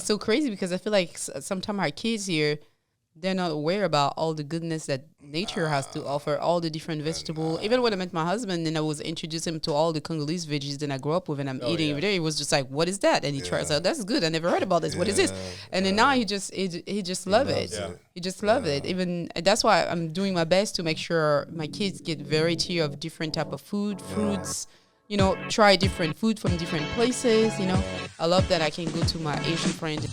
it's so crazy because I feel like sometimes our kids here, they're not aware about all the goodness that nature has to offer, all the different vegetables. Even when I met my husband and I was introducing him to all the Congolese veggies that I grew up with and I'm eating every day, he was just like, what is that? And he tries out, that's good. I never heard about this. What is this? And then now he just love it. Yeah. He just love it. Even that's why I'm doing my best to make sure my kids get variety of different type of food, fruits, you know, try different food from different places, you know. I love that I can go to my Asian friends.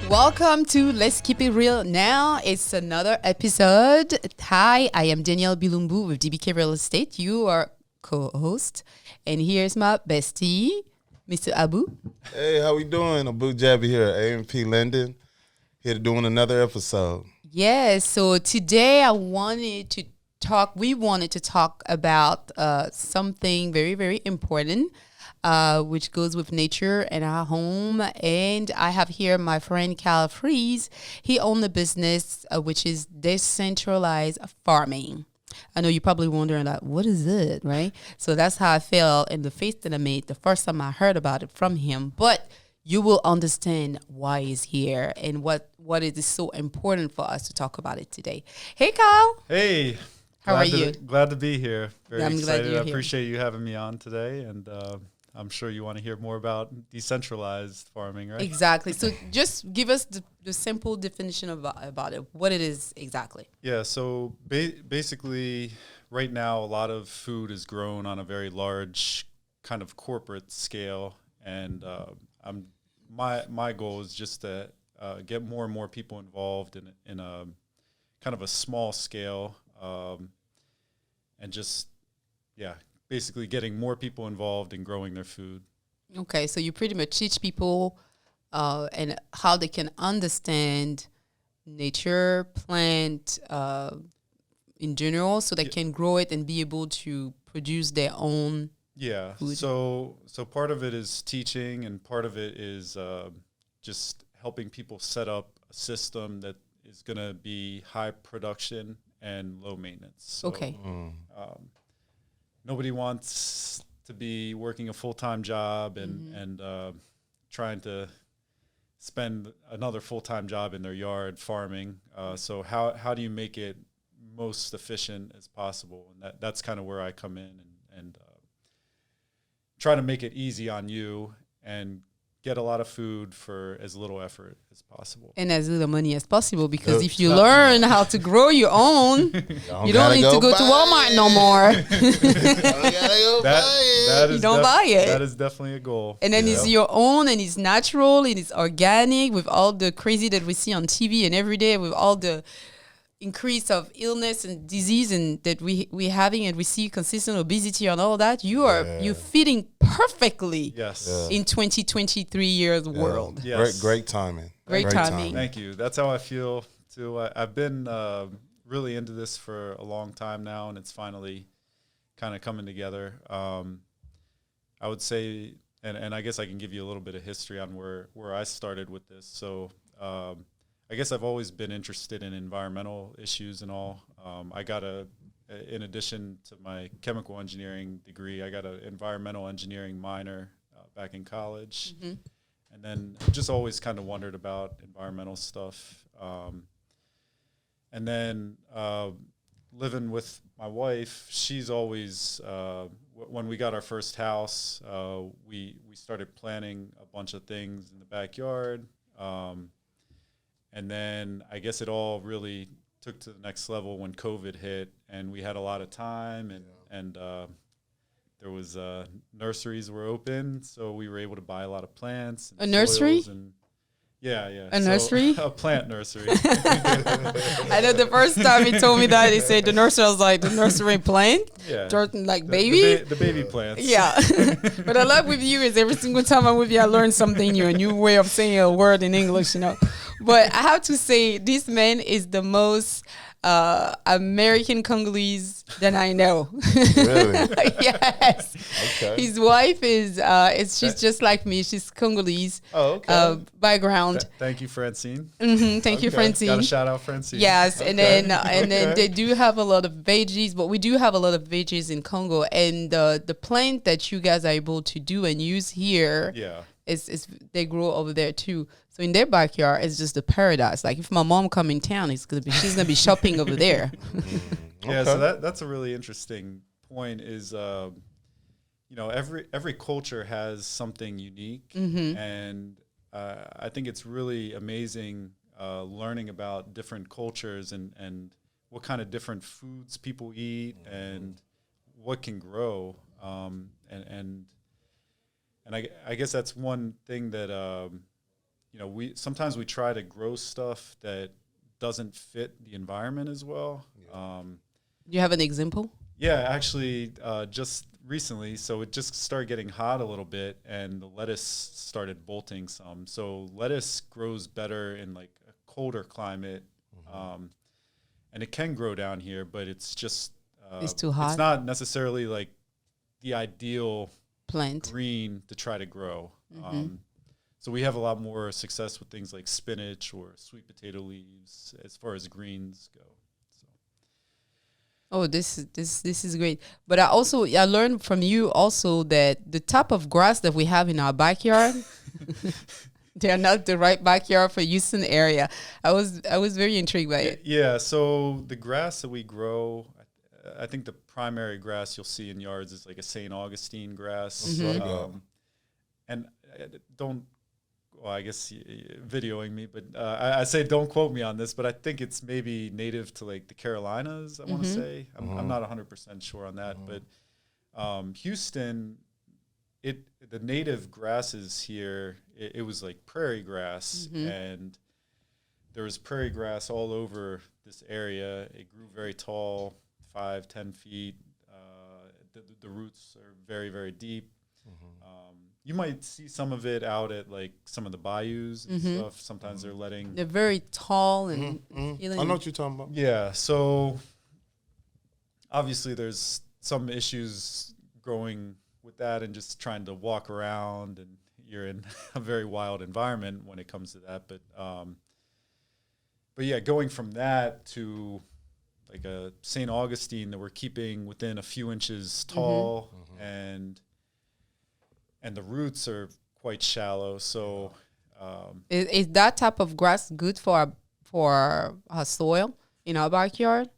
Welcome to Let's Keep It Real Now. It's another episode. Hi, I am Danielle Bilumbu with DBK Real Estate. You are co-host. And here's my bestie, Mr. Abu. Hey, how we doing? Abu Jabbie here at A&P Lending. Here to doing another episode. Yes, so today we wanted to talk about something very, very important. Which goes with nature and our home. And I have here my friend Frese. He owns a business which is Decentralized Farming. I know you're probably wondering, like, what is it, right? So that's how I felt in the face that I made the first time I heard about it from him. But you will understand why he's here and what it is so important for us to talk about it today. Hey, Kyle. Hey. How are you? Glad to be here. Very I'm excited. glad you're I here. appreciate you having me on today. And I'm sure you want to hear more about decentralized farming, right? Exactly. So just give us the simple definition about it, what it is exactly. Yeah, so basically right now a lot of food is grown on a very large kind of corporate scale. And my goal is just to get more and more people involved in a kind of a small scale and just, basically getting more people involved in growing their food. Okay, so you pretty much teach people and how they can understand nature, plant in general, so they can grow it and be able to produce their own food. So part of it is teaching, and part of it is just helping people set up a system that is going to be high production and low maintenance. So, okay. Nobody wants to be working a full-time job and trying to spend another full-time job in their yard farming. So how do you make it most efficient as possible? And that's kind of where I come in and try to make it easy on you and get a lot of food for as little effort as possible. And as little money as possible, because if you learn how to grow your own, you don't need to go to Walmart no more. You don't buy it. That is definitely a goal. And then it's your own, and it's natural, and it's organic, with all the crazy that we see on TV and every day, with all the increase of illness and disease and that we're having, and we see consistent obesity and all that. You're fitting perfectly in 2023 years world. Yes. Great timing. Great timing. Thank you. That's how I feel too. I've been really into this for a long time now, and it's finally kind of coming together. I would say, and I guess I can give you a little bit of history on where I started with this. So I guess I've always been interested in environmental issues and all. I got in addition to my chemical engineering degree, I got an environmental engineering minor back in college. Mm-hmm. And then just always kind of wondered about environmental stuff. And then living with my wife, she's always, when we got our first house, we started planting a bunch of things in the backyard. And then I guess it all really took to the next level when COVID hit, and we had a lot of time, and there was nurseries were open, so we were able to buy a lot of plants. And a nursery? And a nursery? A plant nursery. I know the first time he told me that, he said the nursery. I was like, the nursery plant? Yeah. Like baby? The baby plants. Yeah. But I love with you is every single time I'm with you, I learn something new, a new way of saying a word in English, you know. But I have to say, this man is the most American Congolese than I know. Really? Yes. Okay. His wife she's just like me. She's Congolese Oh, okay. background. Thank you, Francine. Thank you, Okay. Francine. Got a shout out, Francine. Yes, and then Okay. they do have a lot of veggies, but we do have a lot of veggies in Congo, and the plant that you guys are able to do and use here Yeah. is they grow over there too. So in their backyard, it's just a paradise. Like if my mom come in town, she's gonna be shopping over there. Yeah, Okay. so that's a really interesting point. Is every culture has something unique, and I think it's really amazing learning about different cultures and what kind of different foods people eat and what can grow. And I guess that's one thing that we sometimes we try to grow stuff that doesn't fit the environment as well. Do you have an example? Yeah, actually, just recently, so it just started getting hot a little bit, and the lettuce started bolting some. So lettuce grows better in like a colder climate, and it can grow down here, but it's just It's too hot? It's not necessarily like the ideal Plant. green to try to grow. So we have a lot more success with things like spinach or sweet potato leaves as far as greens go. Oh, this is great. But I learned from you also that the type of grass that we have in our backyard, they are not the right backyard for Houston area. I was very intrigued by it. Yeah, so the grass that we grow, I think the primary grass you'll see in yards is like a St. Augustine grass. And I guess videoing me, but I say don't quote me on this, but I think it's maybe native to like the Carolinas, I want to say. I'm not 100% sure on that, but Houston, the native grasses here, it was like prairie grass, and there was prairie grass all over this area. It grew very tall, 5-10 feet. The roots are very, very deep. You might see some of it out at like some of the bayous and stuff. Sometimes they're very tall and I know what you're talking about. Yeah, so obviously there's some issues growing with that and just trying to walk around, and you're in a very wild environment when it comes to that. But yeah, going from that to like a St. Augustine that we're keeping within a few inches tall, and the roots are quite shallow. So is that type of grass good for our soil in our backyard?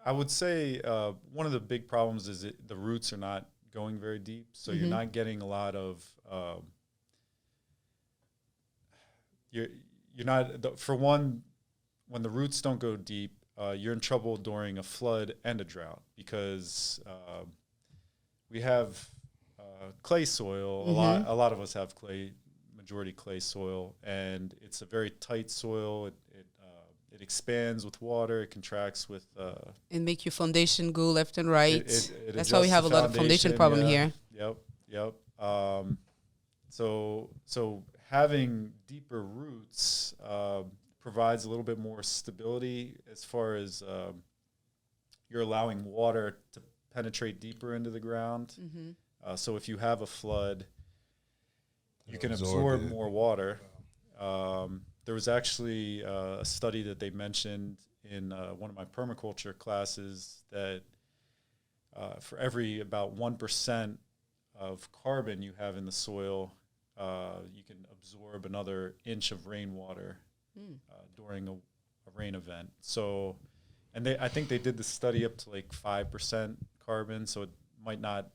I would say one of the big problems is the roots are not going very deep, so you're not getting a lot of you're not for one, when the roots don't go deep, you're in trouble during a flood and a drought, because we have clay soil. A lot of us have majority clay soil, and it's a very tight soil. It expands with water. It contracts with. And make your foundation go left and right. It That's why we have a lot of foundation problem here. Yep. So having deeper roots provides a little bit more stability as far as you're allowing water to penetrate deeper into the ground. So if you have a flood, you can absorb more water. There was actually a study that they mentioned in one of my permaculture classes that for every about 1% of carbon you have in the soil, you can absorb another inch of rainwater during a rain event. So, and I think they did the study up to like 5% carbon. So it might not.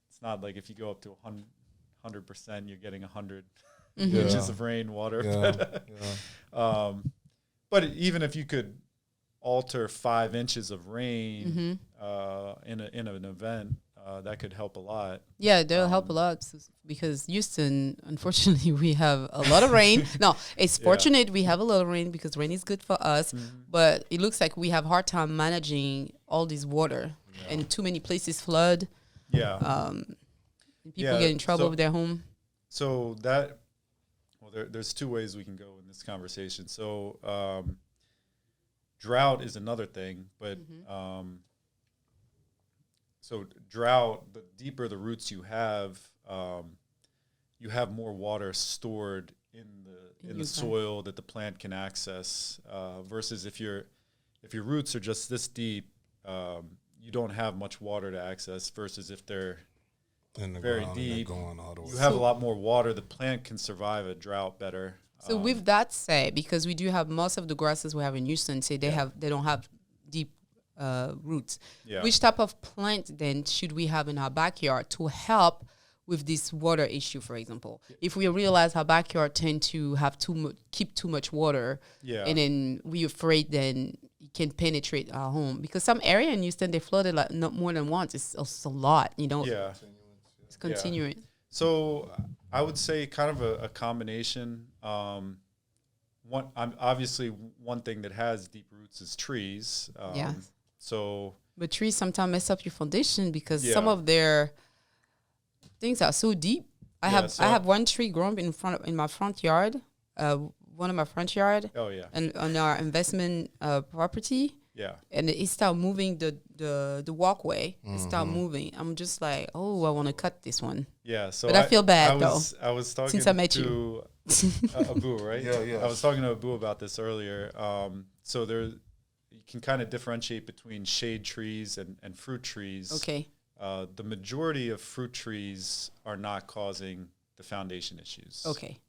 It's not like if you go up to 100%, you're getting 100 inches of rainwater. But even if you could alter 5 inches of rain in an event, that could help a lot. Yeah, that'll help a lot, because Houston, unfortunately, we have a lot of rain. No, it's fortunate we have a lot of rain because rain is good for us, but it looks like we have a hard time managing all this water, and too many places flood. People get in trouble with their home. So there's two ways we can go in this conversation. So Drought is another thing, but so drought, the deeper the roots you have more water stored in the soil that the plant can access. Versus if your roots are just this deep, you don't have much water to access. Versus if they're in the very ground, deep, going all the way. you have a lot more water. The plant can survive a drought better. So with that said, because we do have most of the grasses we have in Houston, say they don't have deep roots. Yeah. Which type of plant then should we have in our backyard to help with this water issue, for example? If we realize our backyard tend to have keep too much water, and then we're afraid then it can penetrate our home, because some area in Houston they flooded like not more than once. It's a lot, Yeah. It's continuing. Yeah. So I would say kind of a combination. One thing that has deep roots is trees. So, but trees sometimes mess up your foundation because some of their things are so deep. I have one tree growing in my front yard. One of my front yard. Oh yeah. And on our investment property. Yeah. And it started moving the walkway. It started moving. I'm just like, oh, I want to cut this one. Yeah. So but I feel bad though. I was talking since I met to you. Abu, right? Yeah. I was talking to Abu about this earlier. So you can kind of differentiate between shade trees and fruit trees. Okay. The majority of fruit trees are not causing the foundation issues. Okay.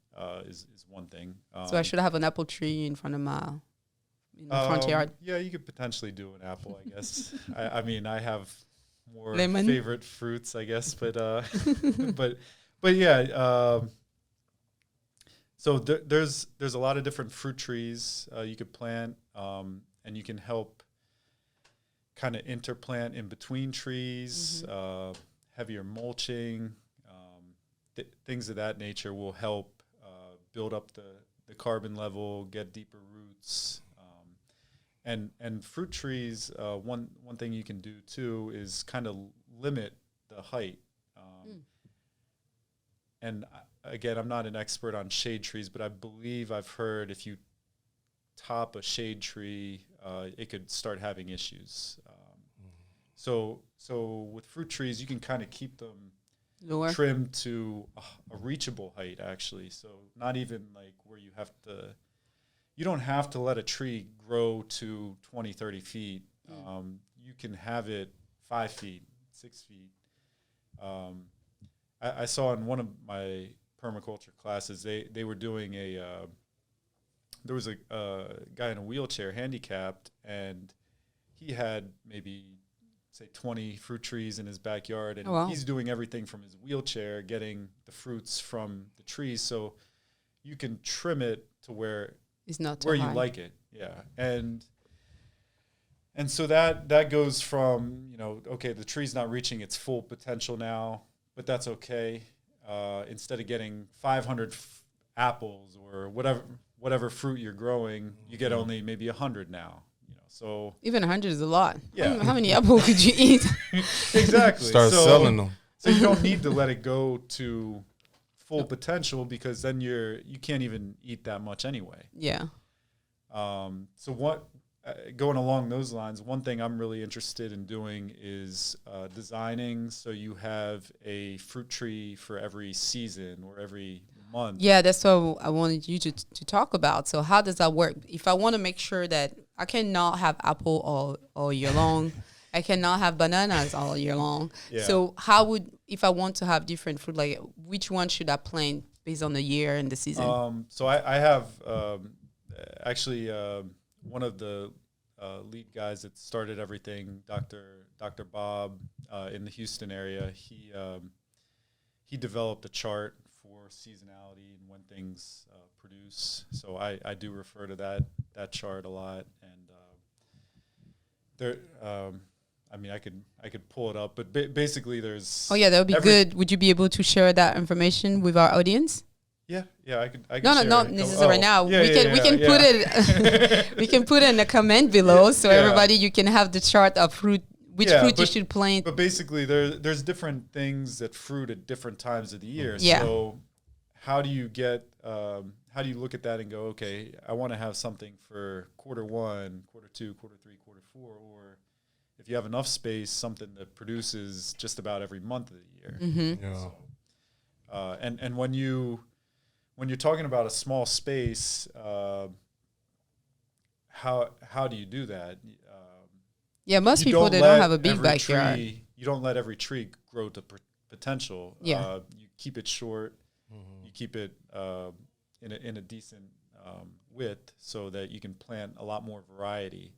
Is one thing. So I should have an apple tree in front of my front yard. Yeah, you could potentially do an apple, I guess. I mean, I have more Lemon? favorite fruits, I guess, but but yeah. So there's a lot of different fruit trees you could plant, and you can help kind of interplant in between trees. Heavier mulching, things of that nature will help build up the carbon level, get deeper roots. And fruit trees, one thing you can do too is kind of limit the height. And again, I'm not an expert on shade trees, but I believe I've heard if you top a shade tree, it could start having issues. So with fruit trees, you can kind of keep them Lower. trimmed to a reachable height, actually. So not even like where you don't have to let a tree grow to 20, 30 feet. You can have it 5 feet, 6 feet. I saw in one of my permaculture classes, they were doing there was a guy in a wheelchair, handicapped, and he had maybe, say, 20 fruit trees in his backyard, and he's doing everything from his wheelchair, getting the fruits from the trees, so you can trim it to where It's not too where high. you like it, and so that goes from, okay, the tree's not reaching its full potential now, but that's okay. Instead of getting 500 apples or whatever fruit you're growing, you get only maybe 100 now. So Even 100 is a lot. Yeah. How many apples could you eat? exactly. Start selling them. So you don't need to let it go to full potential, because then you can't even eat that much anyway. Yeah. So what going along those lines, one thing I'm really interested in doing is designing so you have a fruit tree for every season or every month. Yeah, that's what I wanted you to talk about. So how does that work? If I want to make sure that I cannot have apple all year long, I cannot have bananas all year long. Yeah. So if I want to have different fruit, like which one should I plant based on the year and the season? So I have actually one of the lead guys that started everything, Dr. Bob, in the Houston area. He developed a chart for seasonality and when things produce. So I do refer to that chart a lot, and there. I mean, I could pull it up, but basically there's. Oh yeah, that would be good. Would you be able to share that information with our audience? Yeah, I could. No, not necessarily right now. Yeah, we can put it. We can put it in a comment below, so everybody, you can have the chart of fruit, which fruit you should plant. But basically, there's different things that fruit at different times of the year. Yeah. So how do you look at that and go, okay, I want to have something for quarter 1, quarter 2, quarter 3, quarter 4, or if you have enough space, something that produces just about every month of the year. Mm-hmm. Yeah. So, and when you're talking about a small space, how do you do that? Yeah, most people, they don't have a big backyard. You don't let every tree grow to potential. Yeah. You keep it short. Mm-hmm. You keep it in a decent width so that you can plant a lot more variety.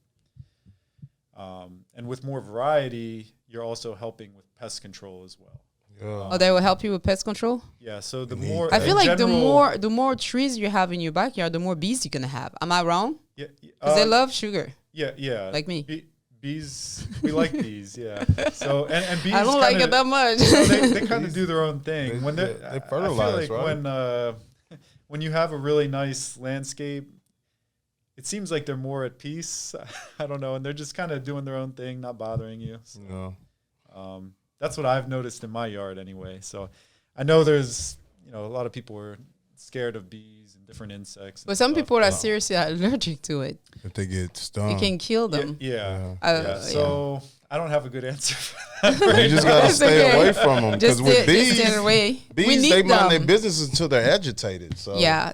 And with more variety, you're also helping with pest control as well. Yeah. Oh, they will help you with pest control? Yeah, so the more... I feel like the more trees you have in your backyard, the more bees you're going to have. Am I wrong? Yeah. Because they love sugar. Yeah. Like me. Bees, we like bees, yeah. So and bees, I don't like it that much. They kind of do their own thing. When they fertilize, I feel like right? when you have a really nice landscape, it seems like they're more at peace. I don't know, and they're just kind of doing their own thing, not bothering you. So, Yeah. That's what I've noticed in my yard anyway. So I know there's a lot of people are scared of bees and different insects. But some people are seriously allergic to it. If they get stung, it can kill them. Yeah. So I don't have a good answer for that. You just gotta stay away from them because with bees, they mind their business until they're agitated. So yeah,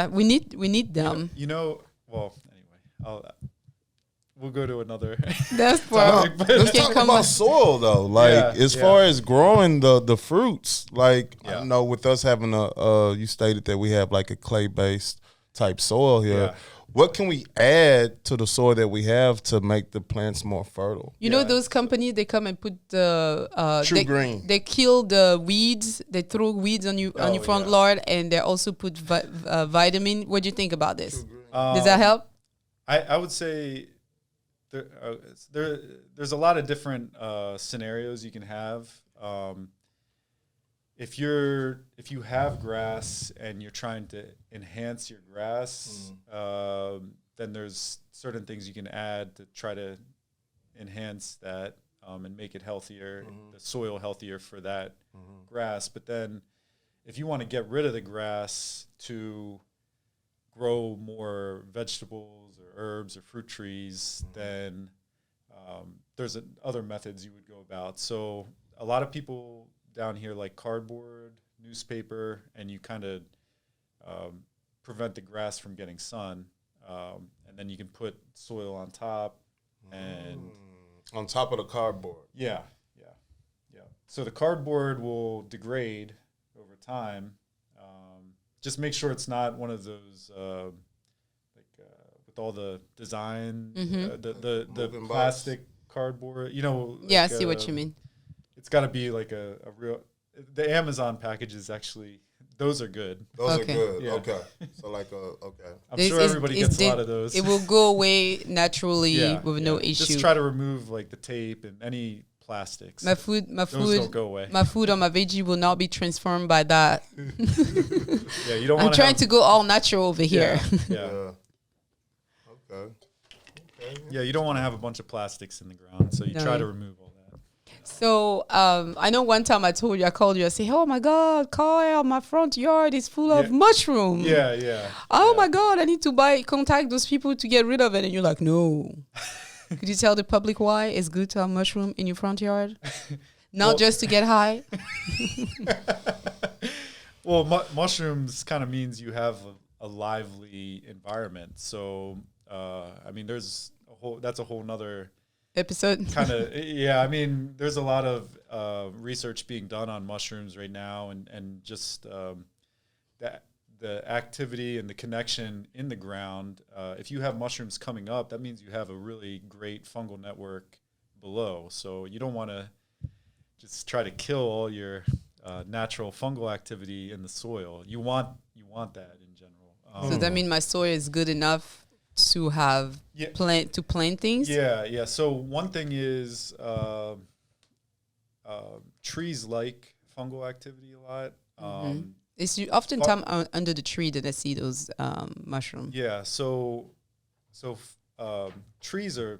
we need them. Well, anyway, we'll go to another. That's topic. Let's talk about soil though. Like as far as growing the fruits, like I know with us having you stated that we have like a clay based type soil here. Yeah. What can we add to the soil that we have to make the plants more fertile? You know those companies, they come and put the green. They kill the weeds. They throw weeds on your front lawn, and they also put vitamin. What do you think about this? Does that help? I would say there's a lot of different scenarios you can have. If you have grass and you're trying to enhance your grass, then there's certain things you can add to try to enhance that and make it healthier, the soil healthier for that grass. But then if you want to get rid of the grass to grow more vegetables or herbs or fruit trees, then there's other methods you would go about. So a lot of people down here like cardboard, newspaper, and you kind of prevent the grass from getting sun, and then you can put soil on top and on top of the cardboard. Yeah. So the cardboard will degrade over time. Just make sure it's not one of those with all the design, the plastic cardboard. I see what you mean. It's got to be like a real. The Amazon packages actually, those are good. Those are good. Yeah. Okay. So okay. I'm sure everybody gets a lot of those. It will go away naturally with no issue. Just try to remove like the tape and any plastics. My food don't go away. My food or my veggie will not be transformed by that. Yeah, you don't. I'm trying to go all natural over here. Yeah. Okay. Yeah, you don't want to have a bunch of plastics in the ground, so you try to remove all that. So I know one time I called you, I said, oh my God, Kyle, my front yard is full of mushroom. Yeah. Oh my God, I need to contact those people to get rid of it. And you're like, no. Could you tell the public why it's good to have mushroom in your front yard? Not just to get high? Well, mushrooms kind of means you have a lively environment. So, that's a whole nother episode. Kind of, yeah. I mean, there's a lot of research being done on mushrooms right now, and just the activity and the connection in the ground. If you have mushrooms coming up, that means you have a really great fungal network below. So you don't want to just try to kill all your natural fungal activity in the soil. You want that in general. So that means my soil is good enough to have plant things? Yeah. So one thing is trees like fungal activity a lot. It's oftentimes under the tree that I see those mushrooms. Yeah. So trees are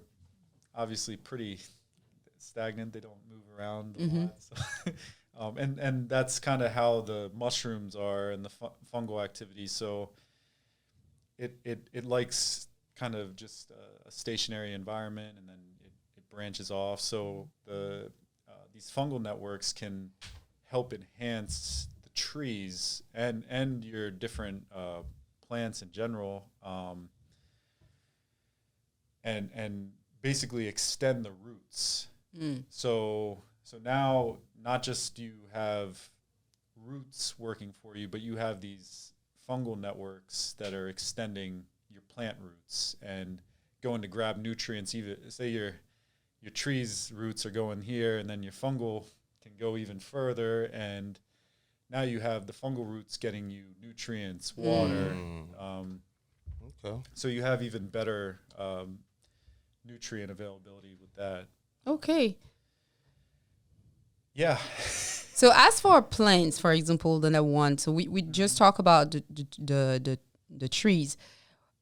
obviously pretty stagnant. They don't move around a lot. And that's kind of how the mushrooms are and the fungal activity. So it likes kind of just a stationary environment, and then it branches off. So these fungal networks can help enhance the trees and your different plants in general, and basically extend the roots. So now not just do you have roots working for you, but you have these fungal networks that are extending your plant roots and going to grab nutrients. Even say your tree's roots are going here, and then your fungal can go even further, and now you have the fungal roots getting you nutrients, water. Okay. So you have even better nutrient availability with that. Okay. Yeah. So as for plants, for example, that I want, so we just talk about the trees,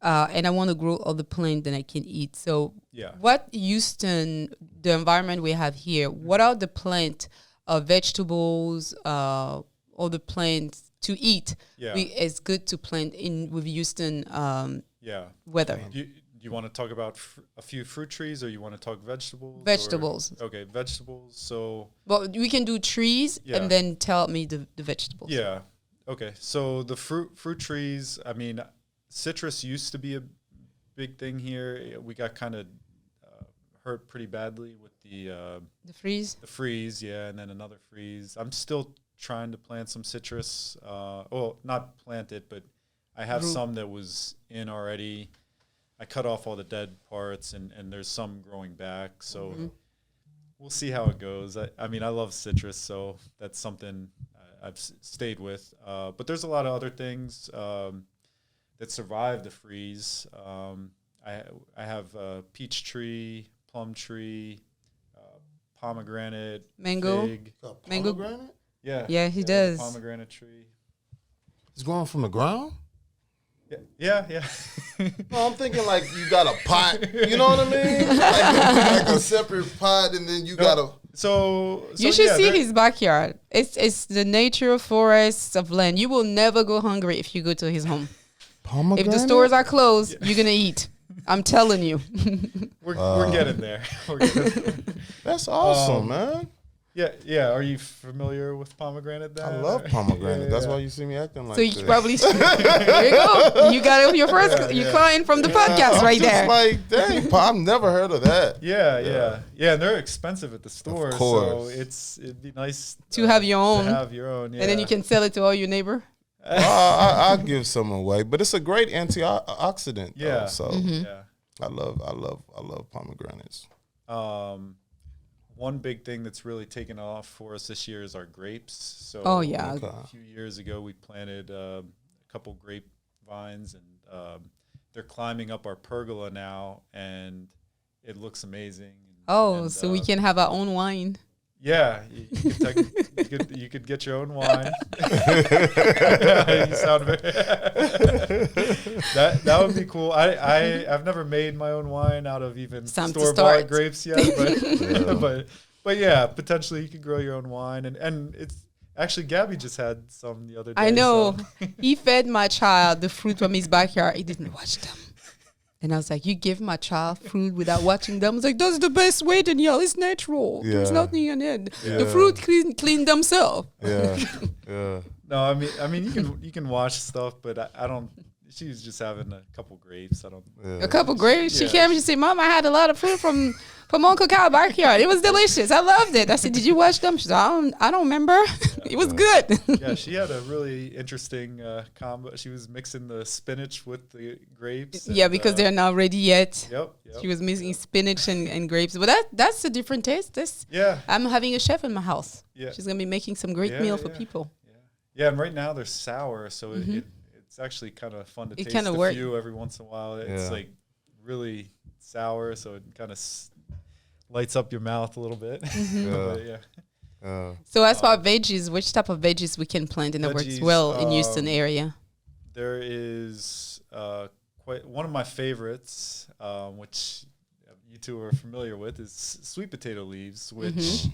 and I want to grow other plants that I can eat. So what Houston, the environment we have here, what are the plant, vegetables, other plants to eat? It's good to plant in with Houston weather. You want to talk about a few fruit trees, or you want to talk vegetables? Vegetables. Okay, vegetables. So, well, we can do trees and then tell me the vegetables. Yeah. Okay. So the fruit trees. I mean, citrus used to be a big thing here. We got kind of hurt pretty badly with the freeze. The freeze, yeah, and then another freeze. I'm still trying to plant some citrus. Well, not plant it, but I have some that was in already. I cut off all the dead parts, and there's some growing back. So we'll see how it goes. I mean, I love citrus, so that's something I've stayed with. But there's a lot of other things that survive the freeze. I have peach tree, plum tree, pomegranate, mango, fig. Pomegranate? Yeah, he does. Pomegranate tree. It's growing from the ground? Yeah. No, I'm thinking like you got a pot. You know what I mean? Like a separate pot, and then you got a. So you should see his backyard. It's the nature forest of land. You will never go hungry if you go to his home. Pomegranate? If the stores are closed, you're gonna eat. I'm telling you. We're getting there. That's awesome, man. Yeah. Are you familiar with pomegranate? I love pomegranate. That's why you see me acting like so that. You probably there you go. You got your first your client from the podcast right there. Like, dang, I've never heard of that. Yeah. And they're expensive at the store, of course. So it'd be nice to have your own. Yeah. And then you can sell it to all your neighbor. I'll give some away, but it's a great antioxidant. Yeah. Though, so I love pomegranates. One big thing that's really taken off for us this year is our grapes. So a few years ago, we planted a couple grape vines, and they're climbing up our pergola now, and it looks amazing. So we can have our own wine. Yeah, you could get your own wine. You sound very that would be cool. I've never made my own wine out of even store-bought grapes yet, but yeah, potentially you could grow your own wine, and it's actually Jabbie just had some the other day. I know. So. He fed my child the fruit from his backyard. He didn't watch them. And I was like, you give my child fruit without watching them? I was like, that's the best way, Danielle. It's natural. Yeah. There's nothing in it. Yeah. The fruit clean themselves. Yeah. No, I mean, you can wash stuff, but I don't. She was just having a couple grapes. A couple grapes. She came and she said, "Mom, I had a lot of fruit from Uncle Kyle's backyard. It was delicious. I loved it." I said, "Did you wash them?" She said, "I don't remember." It was good. Yeah, she had a really interesting combo. She was mixing the spinach with the grapes. Yeah, because they're not ready yet. Yep. She was mixing spinach and grapes, but that's a different taste. I'm having a chef in my house. Yeah, she's gonna be making some great meal for people. Yeah, and right now they're sour, so it's actually kind of fun to taste a few every once in a while. It's like really sour, so it kind of lights up your mouth a little bit. So as for veggies, which type of veggies we can plant and that works well in Houston area? There is quite one of my favorites, which you two are familiar with, is sweet potato leaves, which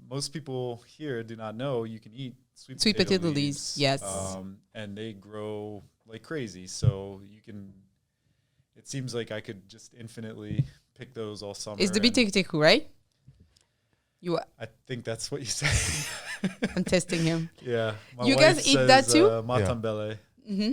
most people here do not know you can eat sweet potato leaves. Yes. And they grow like crazy. So you can, it seems like I could just infinitely pick those all summer. It's the biteku, right? I think that's what you say. I'm testing him. Yeah. You guys eat that too? Matambele. Mm-hmm.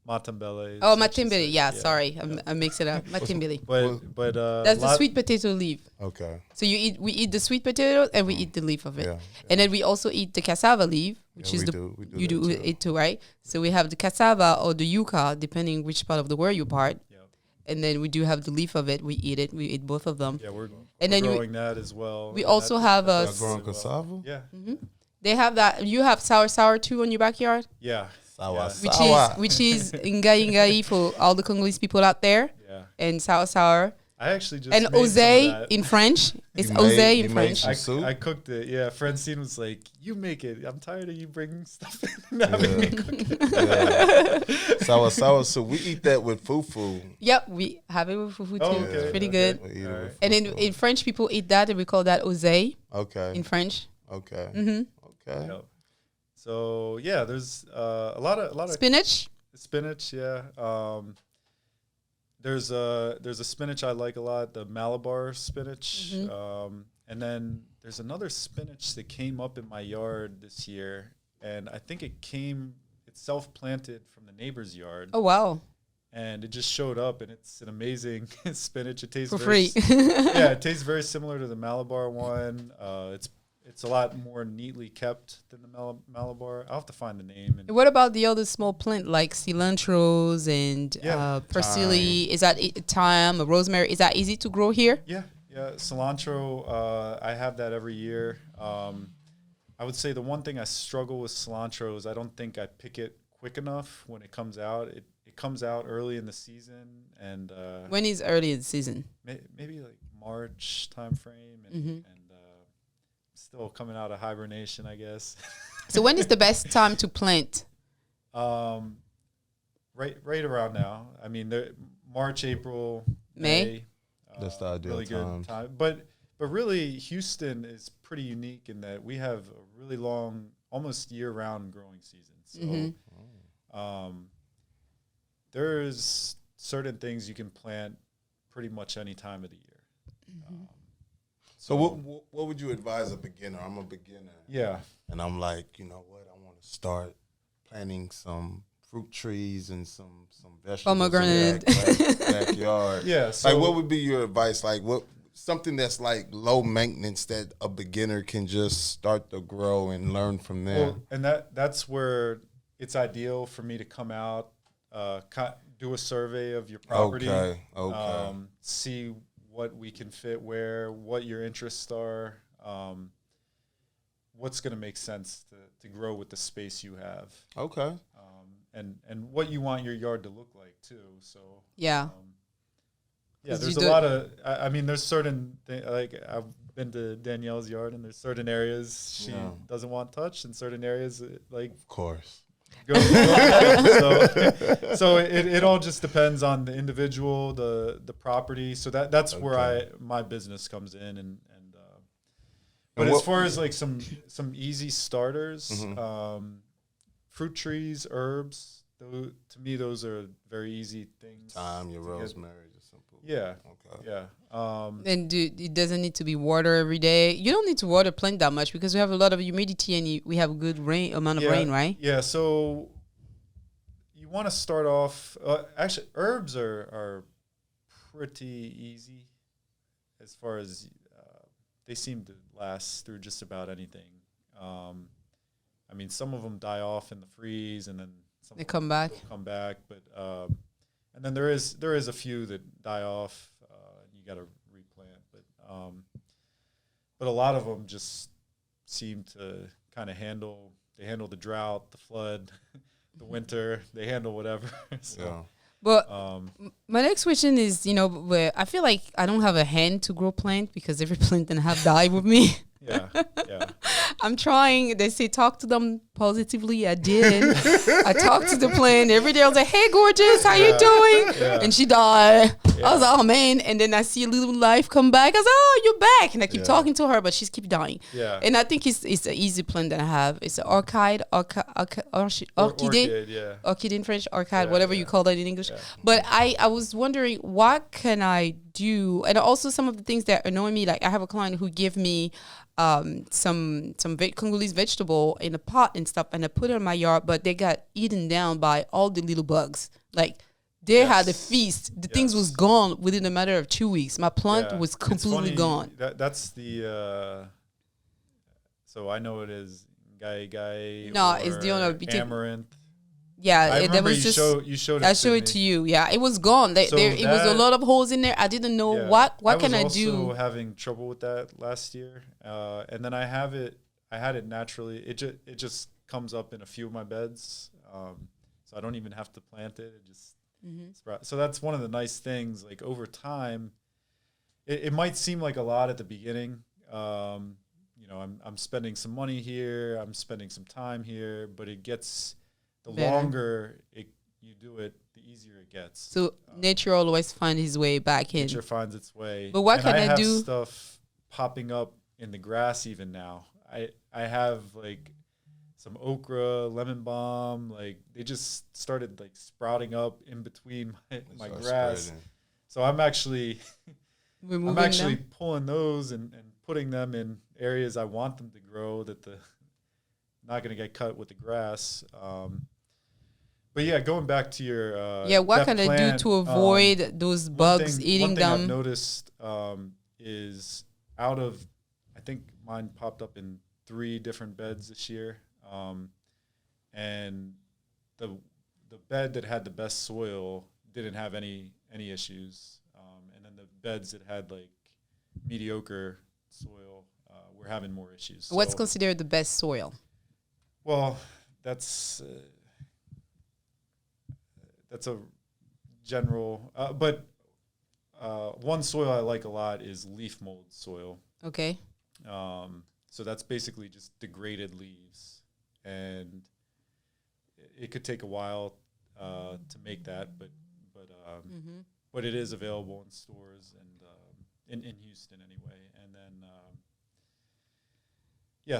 Matambele. Oh, matimbele. Yeah, sorry. I mix it up. Matimbele. But that's the sweet potato leaf. Okay. So we eat the sweet potato and we eat the leaf of it. Yeah. And then we also eat the cassava leaf, which is you do it too, right? So we have the cassava or the yucca, depending which part of the world you part. And then we do have the leaf of it. We eat it. We eat both of them. Yeah, we're growing that as well. We also have a growing cassava. Yeah. Mm-hmm. They have that. You have sour too in your backyard. Yeah. Which is ingai for all the Congolese people out there. Yeah. And sour. I actually just and osé in French. It's osé in French. I cooked it. Yeah, Francine was like, "You make it. I'm tired of you bringing stuff in and having me cook it." Sour. So we eat that with fufu. Yep, we have it with fufu too. Okay, it's pretty good. Right. And in French, people eat that, and we call that osé. Okay. In French. Okay. Mm-hmm. Okay. Yep. So yeah, there's a lot of spinach. Spinach, yeah. There's a spinach I like a lot, the Malabar spinach. Mm-hmm. And then there's another spinach that came up in my yard this year, and I think it's self-planted from the neighbor's yard. Oh wow! And it just showed up, and it's an amazing spinach. It tastes for free. Yeah, it tastes very similar to the Malabar one. It's a lot more neatly kept than the Malabar. I'll have to find the name. And what about the other small plant like cilantros and parsley? Is that thyme, rosemary? Is that easy to grow here? Yeah. Cilantro, I have that every year. I would say the one thing I struggle with cilantro is I don't think I pick it quick enough when it comes out. It comes out early in the season, and when is early in the season? Maybe like March time frame, and still coming out of hibernation, I guess. So when is the best time to plant? Right around now. I mean, March, April, May. That's the ideal really good time. But really, Houston is pretty unique in that we have a really long, almost year-round growing season. So there's certain things you can plant pretty much any time of the year. So what would you advise a beginner? I'm a beginner. Yeah. And I'm like, you know what? I want to start planting some fruit trees and some vegetables pomegranate in the backyard. Yeah. So like, what would be your advice? Like, something that's like low maintenance that a beginner can just start to grow and learn from there. Well, and that's where it's ideal for me to come out, do a survey of your property. Okay. See what we can fit where, what your interests are, what's going to make sense to grow with the space you have. Okay. And what you want your yard to look like too. So yeah. There's a lot of, I mean, there's certain things, like I've been to Danielle's yard and there's certain areas she doesn't want touched and certain areas like. Of course. So it all just depends on the individual, the property. So that's where my business comes in, but as far as like some easy starters, fruit trees, herbs, to me those are very easy things. Thyme, your rosemary, just simple. Yeah. Okay. Yeah. And it doesn't need to be water every day. You don't need to water plant that much because we have a lot of humidity and we have a good amount of rain, right? Yeah. So you want to start off. Actually, herbs are pretty easy as far as they seem to last through just about anything. I mean, some of them die off in the freeze, and then they come back. Come back, but and then there is a few that die off. You got to replant, but a lot of them just seem to kind of handle the drought, the flood, the winter. They handle whatever. So, yeah. But my next question is, where I feel like I don't have a hand to grow plant because every plant then have died with me. Yeah. I'm trying. They say talk to them positively. I did. I talked to the plant every day. I was like, "Hey, gorgeous, how you doing?" Yeah. And she died. I was like, oh man. And then I see a little life come back. I was like, oh, you're back. And I keep talking to her, but she's keep dying. Yeah. And I think it's an easy plant that I have. It's an orchid in French, orchid, whatever you call that in English. Yeah. But I was wondering, what can I do? And also some of the things that annoy me, like I have a client who gave me some Congolese vegetable in a pot and stuff, and I put it in my yard, but they got eaten down by all the little bugs. Like they had a feast. The things was gone within a matter of 2 weeks. My plant was completely gone. That's the so I know it is guy. No, it's the owner. Amaranth. Yeah, that was you showed it. I showed it to you. Yeah, it was gone. It was a lot of holes in there. I didn't know what can I do. I was also having trouble with that last year, and then I had it naturally. It just comes up in a few of my beds, so I don't even have to plant it. It just sprouts. So that's one of the nice things. Like over time, it might seem like a lot at the beginning. I'm spending some money here. I'm spending some time here, but it gets. The longer you do it, the easier it gets. So nature always finds his way back in. Nature finds its way. But what can I do? I have stuff popping up in the grass even now. I have like some okra, lemon balm. Like they just started like sprouting up in between my grass. Spreading. So I'm actually pulling those and putting them in areas I want them to grow that not going to get cut with the grass. But yeah, going back to your what can I do to avoid those bugs eating them? One thing I've noticed is I think mine popped up in 3 different beds this year, and the bed that had the best soil didn't have any issues, and then the beds that had like mediocre soil were having more issues. What's considered the best soil? Well, that's a general, but one soil I like a lot is leaf mold soil. Okay. So that's basically just degraded leaves, and it could take a while to make that, but it is available in stores and in Houston anyway. And then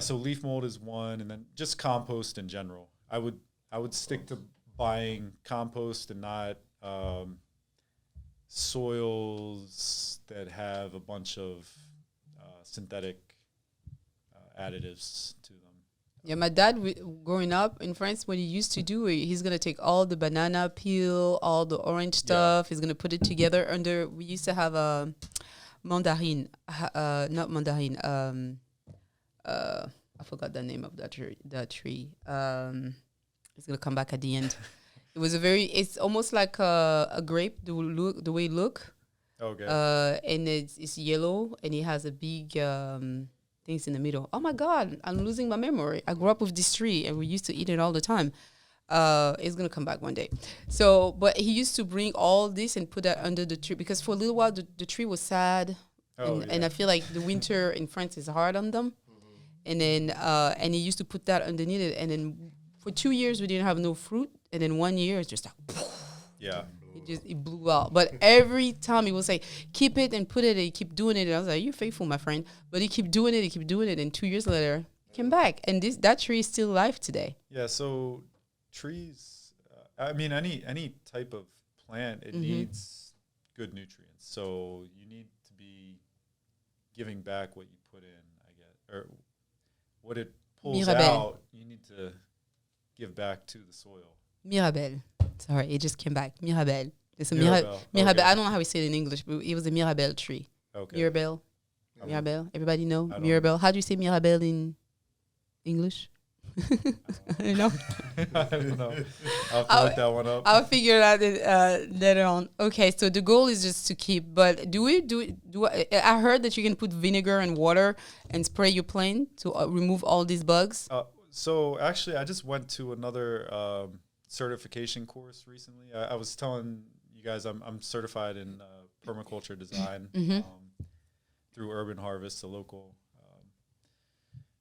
so leaf mold is one, and then just compost in general. I would stick to buying compost and not soils that have a bunch of synthetic additives to them. Yeah, my dad, growing up in France, what he used to do, he's going to take all the banana peel, all the orange stuff, he's going to put it together under, we used to have a mandarin, not mandarin, I forgot the name of that tree. It's going to come back at the end. It's almost like a grape, the way it look. Okay. And it's yellow, and it has a big things in the middle. Oh my God, I'm losing my memory. I grew up with this tree, and we used to eat it all the time. It's going to come back one day. So, but he used to bring all this and put that under the tree, because for a little while, the tree was sad. And I feel like the winter in France is hard on them. And then, and he used to put that underneath it. And then for 2 years, we didn't have no fruit. And then 1 year, it's just like, yeah. It blew out. But every time he would say, keep it and put it, and he keep doing it. And I was like, you're faithful, my friend. But he keep doing it. And 2 years later, it came back. And that tree is still alive today. Yeah, so trees, any type of plant, it needs good nutrients. So you need to be giving back what you put in, I guess. Or what it pulls out, you need to give back to the soil. Mirabelle. Sorry, it just came back. Mirabelle. It's a Mirabelle. Mirabelle. I don't know how we say it in English, but it was a Mirabelle tree. Okay. Mirabelle. Mirabelle. Everybody know Mirabelle. How do you say Mirabelle in English? I don't know. I don't know. I'll look that one up. I'll figure it out later on. Okay, so the goal is just to keep. But I heard that you can put vinegar and water and spray your plant to remove all these bugs. So actually, I just went to another certification course recently. I was telling you guys I'm certified in permaculture design through Urban Harvest, a local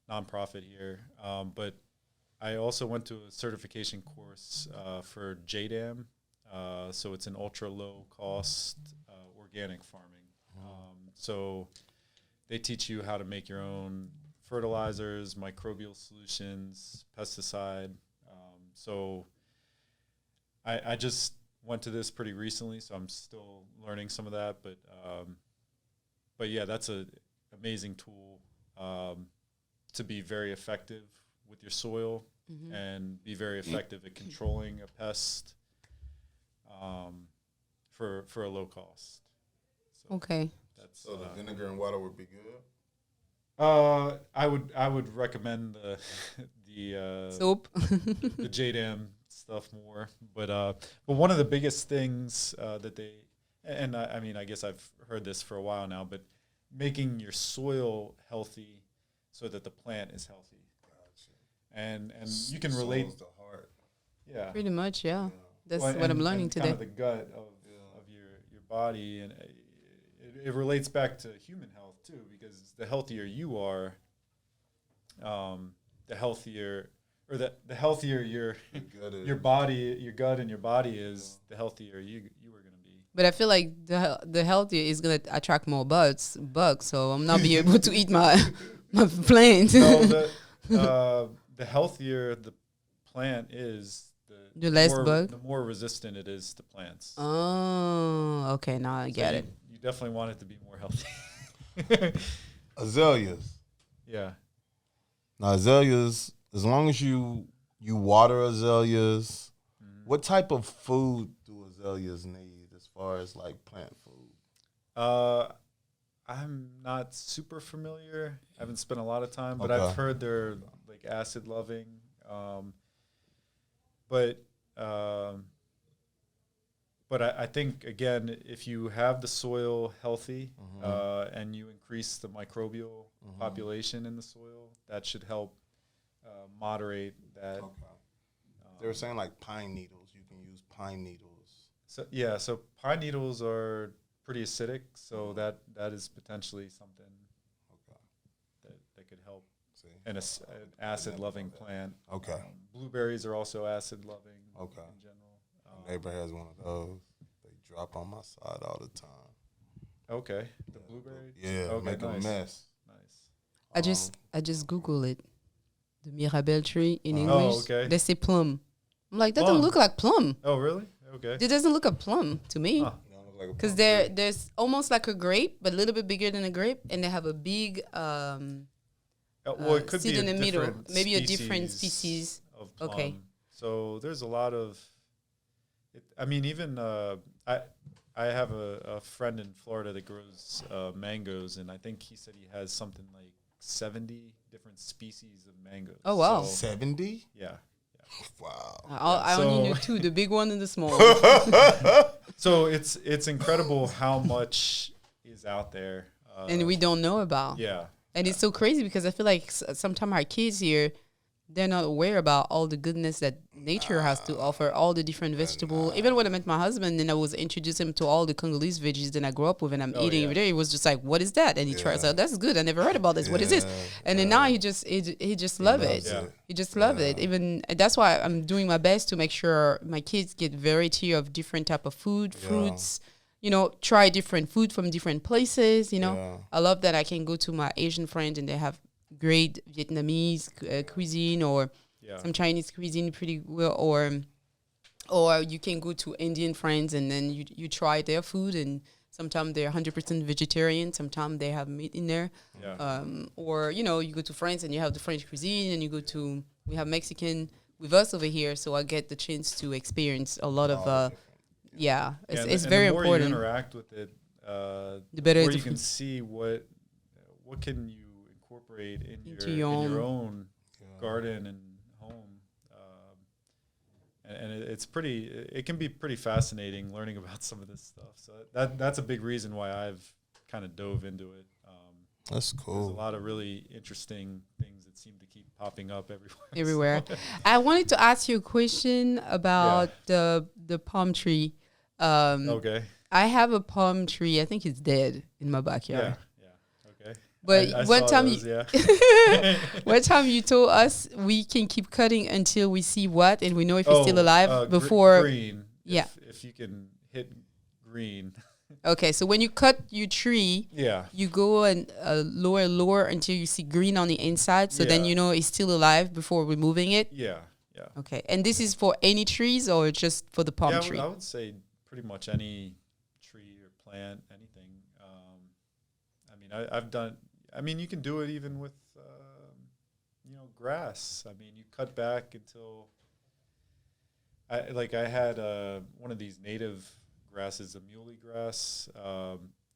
nonprofit here. But I also went to a certification course for JDAM. So it's an ultra low cost organic farming. So they teach you how to make your own fertilizers, microbial solutions, pesticide. So I just went to this pretty recently, so I'm still learning some of that. But yeah, that's an amazing tool to be very effective with your soil and be very effective at controlling a pest for a low cost. So okay. So the vinegar and water would be good. I would recommend the Soap. the JDAM stuff more, but one of the biggest things that they, and I mean, I guess I've heard this for a while now, but making your soil healthy so that the plant is healthy. Gotcha. And you can relate the heart. Yeah. Pretty much, yeah. That's what I'm learning today. Kind of the gut of your body, and it relates back to human health too, because the healthier you are, the healthier, or the healthier your body, your gut and your body is, the healthier you are going to be. But I feel like the healthier is going to attract more bugs, so I'm not be able to eat my plants. No, the healthier the plant is, the less bug, the more resistant it is to plants. Oh, okay, now I get it. You definitely want it to be more healthy. Azaleas. Yeah. Now azaleas, as long as you water azaleas, what type of food do azaleas need as far as like plant food? I'm not super familiar. I haven't spent a lot of time, but I've heard they're like acid loving. But I think, again, if you have the soil healthy and you increase the microbial population in the soil, that should help moderate that. Okay. They were saying like pine needles. You can use pine needles. So pine needles are pretty acidic, so that is potentially something that could help an acid-loving plant. Okay. Blueberries are also acid-loving. Okay. In general. Neighbor has one of those. They drop on my side all the time. Okay. The blueberry? Yeah, okay, make a mess. Nice. I just Google it. The Mirabelle tree in English. Oh, okay. They say plum. I'm like, that doesn't look like plum. Oh, really? Okay. It doesn't look like plum to me. Because there's almost like a grape, but a little bit bigger than a grape, and they have a big it could seed be in the middle. Maybe a species different species. Of plum. Okay. So there's a lot of, even I have a friend in Florida that grows mangoes, and I think he said he has something like 70 different species of mangoes. Oh, wow. 70? Yeah. Wow. I only knew two, the big one and the small one. So it's incredible how much is out there. And we don't know about. Yeah. And it's so crazy because I feel like sometimes our kids here, they're not aware about all the goodness that nature has to offer, all the different vegetables. Even when I met my husband and I was introducing him to all the Congolese veggies that I grew up with and I'm eating every day, he was just like, what is that? And he tries out, that's good. I never heard about this. What is this? And then now he just love it. Yeah. He just love it. Even that's why I'm doing my best to make sure my kids get variety of different type of food, fruits, try different food from different places, I love that I can go to my Asian friends and they have great Vietnamese cuisine or some Chinese cuisine pretty well, or you can go to Indian friends and then you try their food, and sometimes they're 100% vegetarian, sometimes they have meat in there. Or you go to France and you have the French cuisine, and we have Mexican with us over here, so I get the chance to experience a lot of it's very the more important. You interact with it, the better you can see what can you incorporate in your own garden and home, and it can be pretty fascinating learning about some of this stuff. So that's a big reason why I've kind of dove into it. That's cool. There's a lot of really interesting things that seem to keep popping up everywhere. I wanted to ask you a question about the palm tree. Okay. I have a palm tree. I think it's dead in my backyard. Yeah. Okay. But one time you told us we can keep cutting until we see what, and we know if it's still alive before. Green. Yeah. If you can hit green. Okay, so when you cut your tree, you go and lower until you see green on the inside. So then you know it's still alive before removing it. Yeah. Okay, and this is for any trees or just for the palm tree? I would say pretty much any tree or plant, anything. I mean, I've done. I mean, you can do it even with grass. I mean, you cut back until I had one of these native grasses, a muley grass.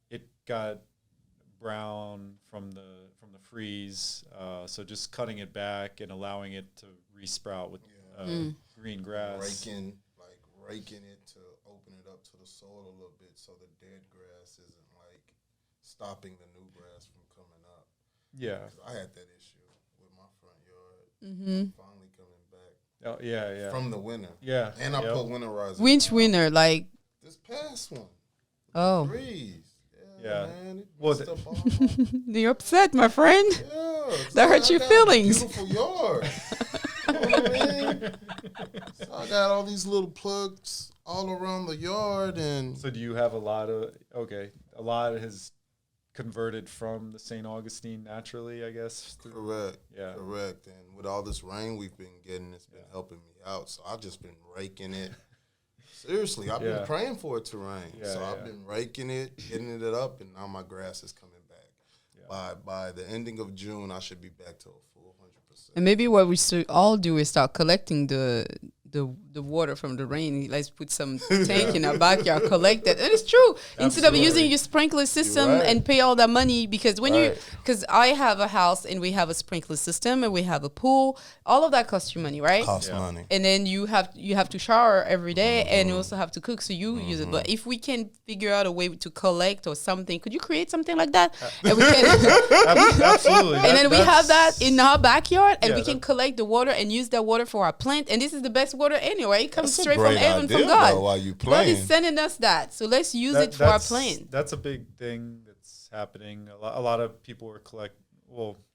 It got brown from the freeze, so just cutting it back and allowing it to resprout with green grass. Raking it to open it up to the soil a little bit, so the dead grass isn't like stopping the new grass from coming up. Yeah, I had that issue with my front yard. Finally coming back. Oh yeah. From the winter. Yeah, and I put winterizer. Which winter? Like this past one. Oh. Freeze. Yeah. Man, you're upset, my friend. Yeah, that hurt your feelings. Beautiful yard. You know what I mean? So I got all these little plugs all around the yard, and so do you have a lot has converted from the St. Augustine naturally, I guess. Correct. Yeah. Correct. And with all this rain we've been getting, it's been helping me out. So I've just been raking it. Seriously, I've been praying for it to rain. I've been raking it, getting it up, and now my grass is coming back. Yeah. By the ending of June, I should be back to a full 100%. And maybe what we should all do is start collecting the water from the rain. Let's put some tank in our backyard, collect that. And it's true. Absolutely. Instead of using your sprinkler system and pay all that money, because because I have a house and we have a sprinkler system and we have a pool, all of that costs you money, right? Costs money. And then you have to shower every day and you also have to cook, so you use it. But if we can figure out a way to collect or something, could you create something like that? And we can absolutely. And then we have that in our backyard and we can collect the water and use that water for our plant. And this is the best water anyway. It comes straight from heaven, from God. While you God is sending us that, so let's use it for our plant. That's a big thing that's happening. A lot of people are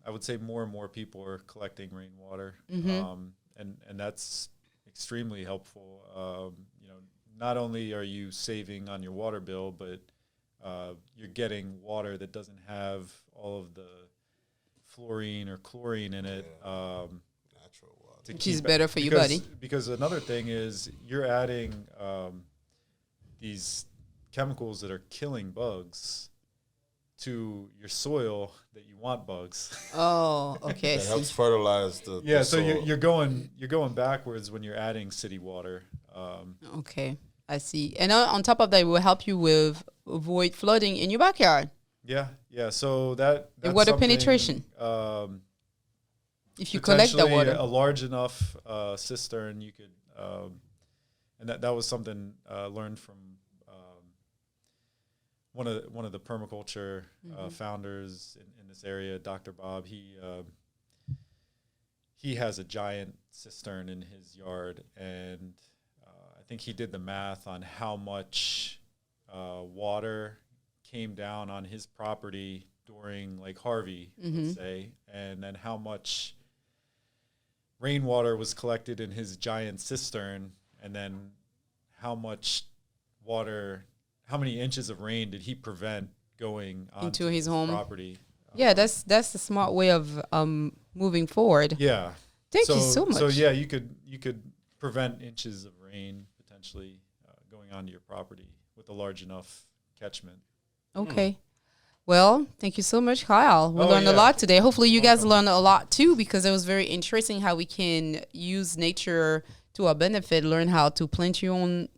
I would say more and more people are collecting rainwater, and that's extremely helpful. Not only are you saving on your water bill, but you're getting water that doesn't have all of the fluorine or chlorine in it. Natural water. Which is better for your body. Because another thing is you're adding these chemicals that are killing bugs to your soil that you want bugs. Oh, okay. That helps fertilize the so soil. you're going backwards when you're adding city water. Okay, I see. And on top of that, it will help you with avoid flooding in your backyard. Yeah. So that's and water penetration. If you collect the water, a large enough cistern, you could, and that was something learned from one of the permaculture founders in this area, Dr. Bob. He has a giant cistern in his yard, and I think he did the math on how much water came down on his property during like Harvey, let's say, and then how much rainwater was collected in his giant cistern, and then how many inches of rain did he prevent going into his home property? Yeah, that's a smart way of moving forward. Yeah. Thank you so much. So yeah, you could prevent inches of rain potentially going onto your property with a large enough catchment. Okay. Well, thank you so much, Kyle. We learned a lot today. Hopefully you guys learned a lot too, because it was very interesting how we can use nature to our benefit, learn how to plant your own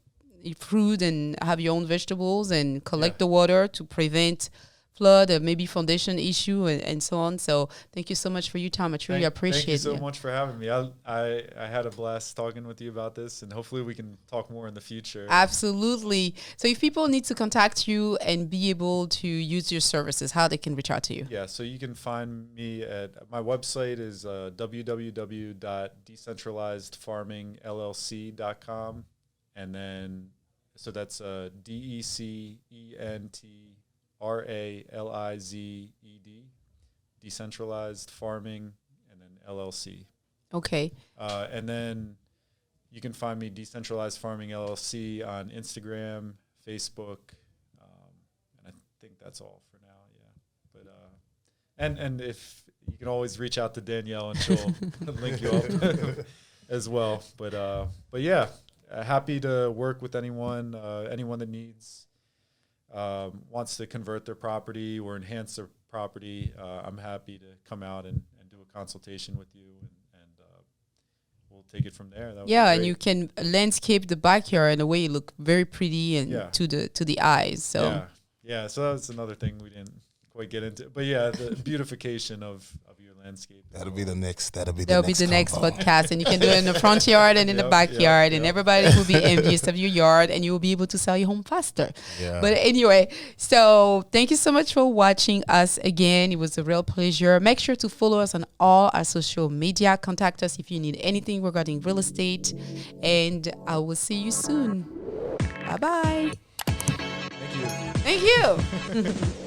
fruit and have your own vegetables and collect the water to prevent flood or maybe foundation issue and so on. So thank you so much for your time. I truly appreciate it. Thank you so much for having me. I had a blast talking with you about this, and hopefully we can talk more in the future. Absolutely. So if people need to contact you and be able to use your services, how they can reach out to you? Yeah, so you can find me at my website is www.decentralizedfarmingllc.com, and then so that's DECENTRALIZED, Decentralized Farming, and then LLC. Okay. And then you can find me Decentralized Farming LLC on Instagram, Facebook, think that's all for now. Yeah, but and if you can always reach out to Danielle and she'll link you up as well. But yeah, happy to work with anyone that needs wants to convert their property or enhance their property. I'm happy to come out and do a consultation with you, and we'll take it from there. And you can landscape the backyard in a way it look very pretty and to the eyes. So so that's another thing we didn't quite get into, but the beautification of your landscape. That'll be the next podcast, and you can do it in the front yard and in the backyard, and everybody will be envious of your yard, and you will be able to sell your home faster. But anyway, so thank you so much for watching us again. It was a real pleasure. Make sure to follow us on all our social media. Contact us if you need anything regarding real estate, and I will see you soon. Bye bye. Thank you.